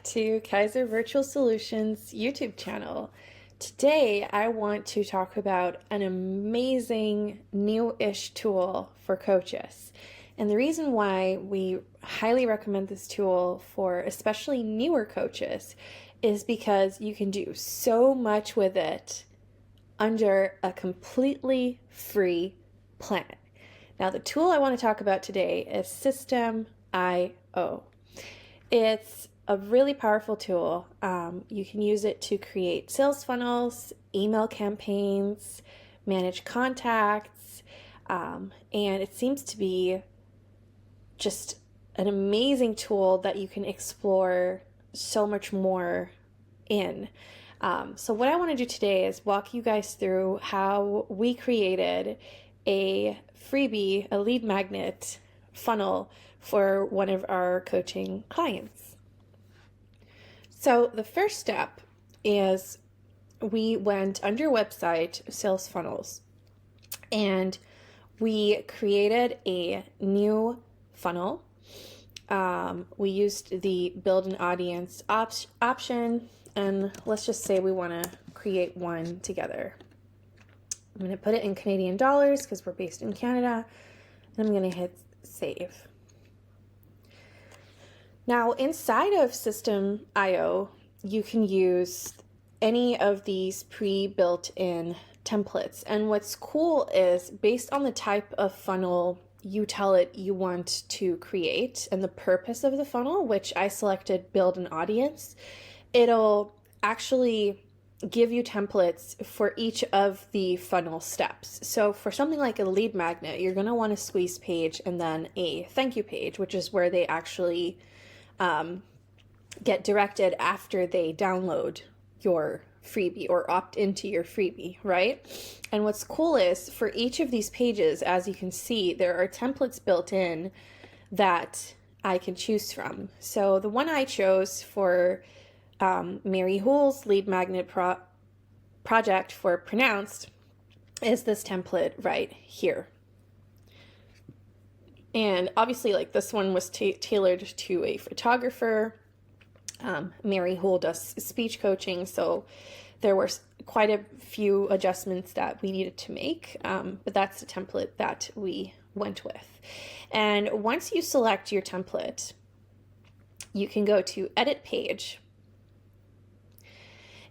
to Kaiser Virtual Solutions YouTube channel. Today I want to talk about an amazing new-ish tool for coaches. And the reason why we highly recommend this tool for especially newer coaches is because you can do so much with it under a completely free plan. Now the tool I want to talk about today is System.io. It's a really powerful tool. You can use it to create sales funnels, email campaigns, manage contacts, and it seems to be just an amazing tool that you can explore so much more in. So what I want to do today is walk you guys through how we created a freebie, a lead magnet funnel for one of our coaching clients. So the first step is we went under website sales funnels and we created a new funnel. We used the build an audience option, and let's just say we want to create one together. I'm going to put it in Canadian dollars because we're based in Canada, and I'm going to hit save. Now inside of System.io, you can use any of these pre-built-in templates. And what's cool is based on the type of funnel you tell it you want to create and the purpose of the funnel, which I selected build an audience, it'll actually give you templates for each of the funnel steps. So for something like a lead magnet, you're going to want a squeeze page and then a thank you page, which is where they actually get directed after they download your freebie or opt into your freebie, right? And what's cool is for each of these pages, as you can see, there are templates built in that I can choose from. So the one I chose for Mary Hull's lead magnet project for pronounced is this template right here. And obviously, like, this one was tailored to a photographer. Mary Hull does speech coaching, so there were quite a few adjustments that we needed to make, but that's the template that we went with. And once you select your template, you can go to Edit Page,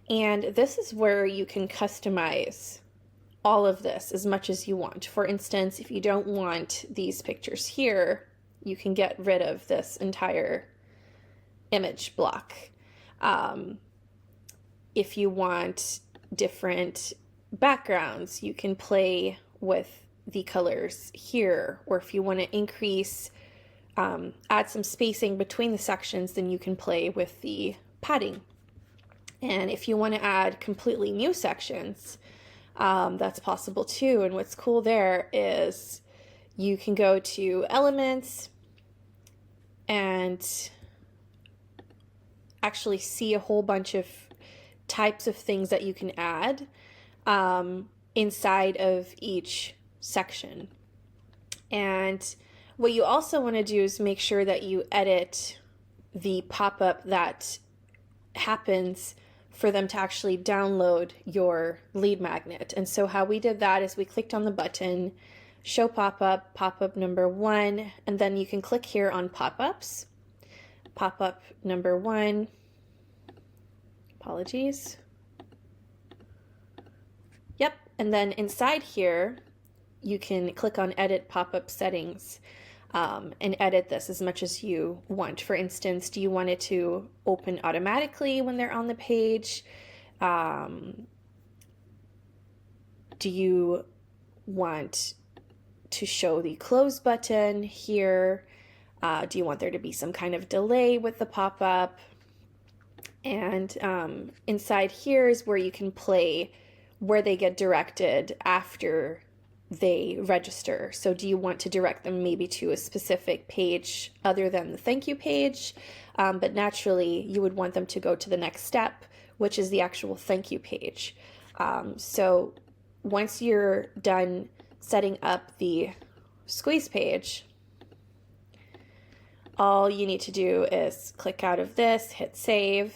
and this is where you can customize all of this as much as you want. For instance, if you don't want these pictures here, you can get rid of this entire image block. If you want different backgrounds, you can play with the colors here, or if you want to increase, add some spacing between the sections, then you can play with the padding. And if you want to add completely new sections, that's possible too. And what's cool there is you can go to elements and actually see a whole bunch of types of things that you can add inside of each section. And what you also want to do is make sure that you edit the pop-up that happens for them to actually download your lead magnet. And so how we did that is we clicked on the button, show pop-up number 1, and then you can click here on pop-ups. Pop-up number 1, apologies. Yep, and then inside here, you can click on edit pop-up settings and edit this as much as you want. For instance, do you want it to open automatically when they're on the page? Do you want to show the close button here? Do you want there to be some kind of delay with the pop-up? And inside here is where you can play where they get directed after they register. So do you want to direct them maybe to a specific page other than the thank you page? But naturally, you would want them to go to the next step, which is the actual thank you page. So once you're done setting up the squeeze page, all you need to do is click out of this, hit save,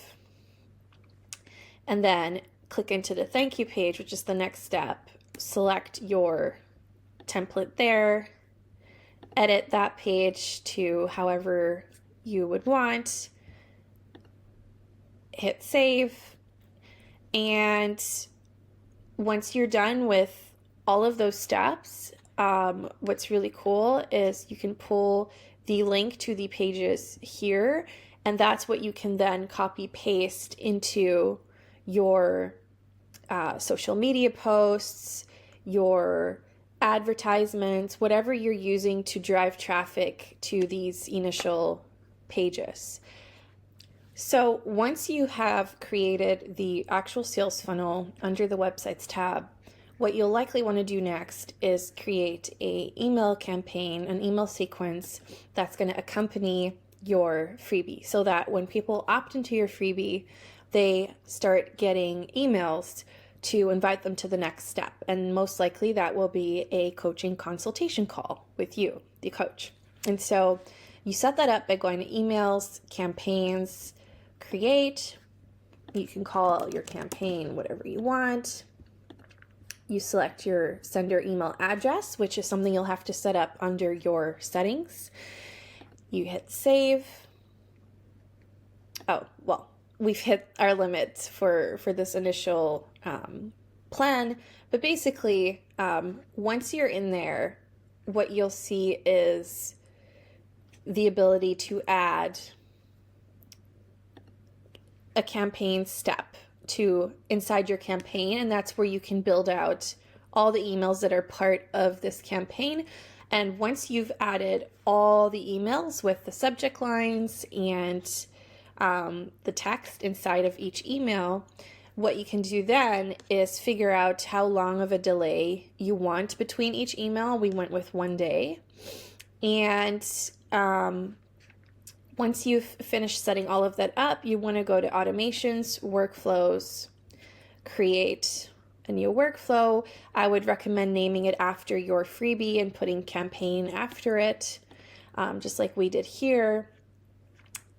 and then click into the thank you page, which is the next step. Select your template there, edit that page to however you would want, hit save, and once you're done with all of those steps, what's really cool is you can pull the link to the pages here, and that's what you can then copy paste into your social media posts, your advertisements, whatever you're using to drive traffic to these initial pages. So once you have created the actual sales funnel under the websites tab, what you'll likely want to do next is create an email campaign, an email sequence that's going to accompany your freebie, so that when people opt into your freebie, they start getting emails to invite them to the next step. And most likely that will be a coaching consultation call with you, the coach. And so you set that up by going to emails, campaigns, create. You can call your campaign whatever you want. You select your sender email address, which is something you'll have to set up under your settings. You hit save. Oh, well, we've hit our limits for this initial plan, but basically, once you're in there, what you'll see is the ability to add a campaign step to inside your campaign, and that's where you can build out all the emails that are part of this campaign. And once you've added all the emails with the subject lines and the text inside of each email, what you can do then is figure out how long of a delay you want between each email. We went with 1 day. And once you've finished setting all of that up, you want to go to automations, workflows, create a new workflow. I would recommend naming it after your freebie and putting campaign after it, just like we did here.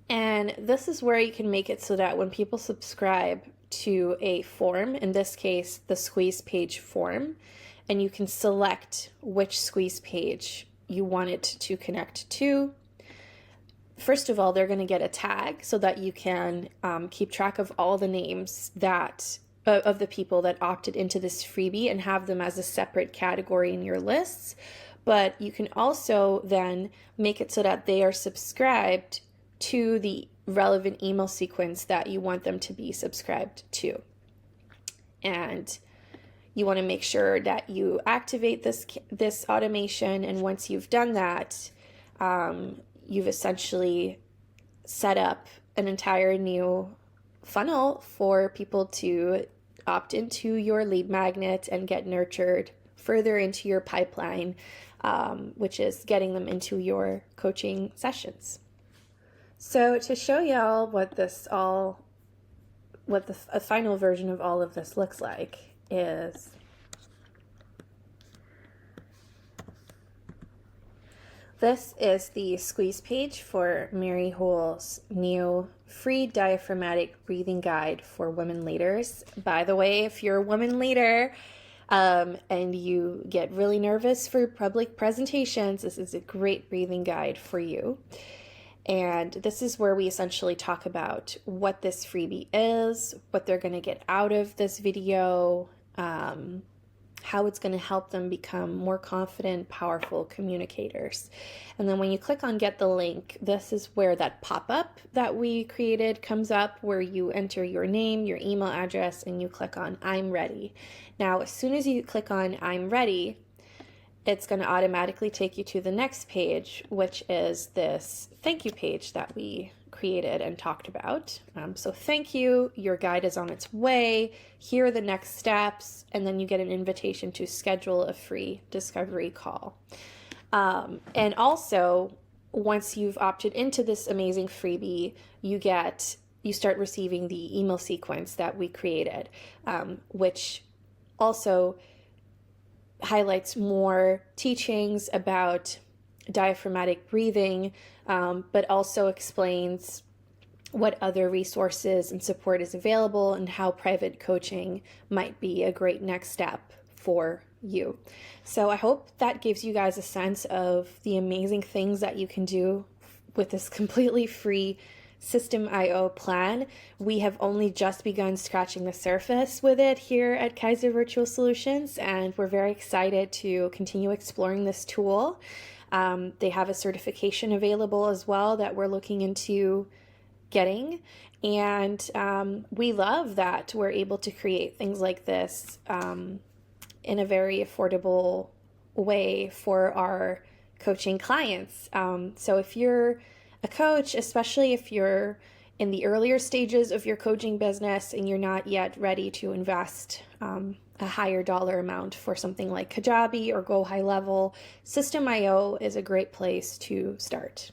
And this is where you can make it so that when people subscribe to a form, in this case, the squeeze page form, and you can select which squeeze page you want it to connect to. First of all, they're going to get a tag so that you can keep track of all the names that of the people that opted into this freebie and have them as a separate category in your lists. But you can also then make it so that they are subscribed to the relevant email sequence that you want them to be subscribed to. And you want to make sure that you activate this automation, and once you've done that, you've essentially set up an entire new funnel for people to opt into your lead magnet and get nurtured further into your pipeline, which is getting them into your coaching sessions. So to show y'all what the final version of all of this looks like is this is the squeeze page for Mary Hull's new free diaphragmatic breathing guide for women leaders. By the way, if you're a woman leader and you get really nervous for public presentations, this is a great breathing guide for you. And this is where we essentially talk about what this freebie is, what they're going to get out of this video, how it's going to help them become more confident, powerful communicators. And then when you click on get the link, this is where that pop-up that we created comes up, where you enter your name, your email address, and you click on I'm ready. Now, as soon as you click on I'm ready, it's going to automatically take you to the next page, which is this thank you page that we created and talked about. So thank you, your guide is on its way, here are the next steps, and then you get an invitation to schedule a free discovery call. And also, once you've opted into this amazing freebie, you start receiving the email sequence that we created, which also highlights more teachings about diaphragmatic breathing, but also explains what other resources and support is available and how private coaching might be a great next step for you. So I hope that gives you guys a sense of the amazing things that you can do with this completely free System.io plan. We have only just begun scratching the surface with it here at Kaiser Virtual Solutions, and we're very excited to continue exploring this tool. They have a certification available as well that we're looking into getting, and we love that we're able to create things like this in a very affordable way for our coaching clients. So if you're a coach, especially if you're in the earlier stages of your coaching business and you're not yet ready to invest a higher dollar amount for something like Kajabi or Go High Level, System.io is a great place to start.